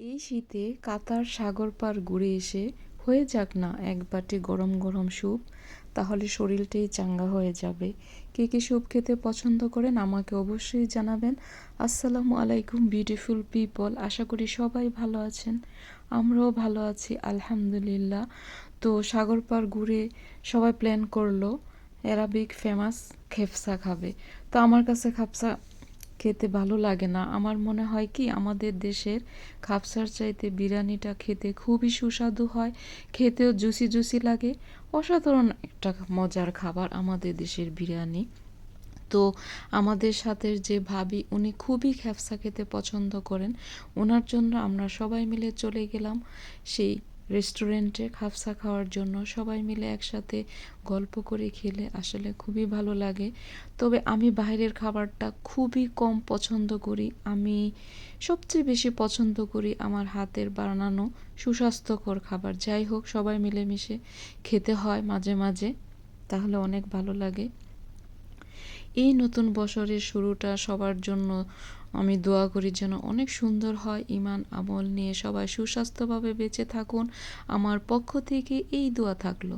এই শীতে কাতার সাগর পার ঘুরে এসে হয়ে যাক না এক বাটি গরম গরম স্যুপ, তাহলে শরীরটাই চাঙ্গা হয়ে যাবে। কে কে স্যুপ খেতে পছন্দ করেন আমাকে অবশ্যই জানাবেন। আসসালামু আলাইকুম বিউটিফুল পিপল, আশা করি সবাই ভালো আছেন। আমরাও ভালো আছি আলহামদুলিল্লাহ। তো সাগর পার ঘুরে সবাই প্ল্যান করলো অ্যারাবিক ফেমাস খেফসা খাবে। তো আমার কাছে খাপসা খেতে ভালো লাগে না। আমার মনে হয় কি আমাদের দেশের খাপসার চাইতে বিরিয়ানিটা খেতে খুবই সুস্বাদু হয়, খেতেও জুসি জুসি লাগে। অসাধারণ একটা মজার খাবার আমাদের দেশের বিরিয়ানি। তো আমাদের সাথে যে ভাবি উনি খুবই খেফসা খেতে পছন্দ করেন, ওনার জন্য আমরা সবাই মিলে চলে গেলাম সেই রেস্টুরেন্টে খাফসা খাওয়ার জন্য। সবাই মিলে একসাথে গল্প করে খেলে আসলে খুবই ভালো লাগে। তবে আমি বাইরের খাবারটা খুবই কম পছন্দ করি। আমি সবচেয়ে বেশি পছন্দ করি আমার হাতের বানানো সুস্বাস্থ্যকর খাবার। যাই হোক, সবাই মিলেমিশে খেতে হয় মাঝে মাঝে, তাহলে অনেক ভালো লাগে। এই নতুন বছরের শুরুটা সবার জন্য আমি দোয়া করি যেন অনেক সুন্দর হয়। ঈমান আমল নিয়ে সবাই সুস্বাস্থ্যভাবে বেঁচে থাকুন, আমার পক্ষ থেকে এই দোয়া থাকলো।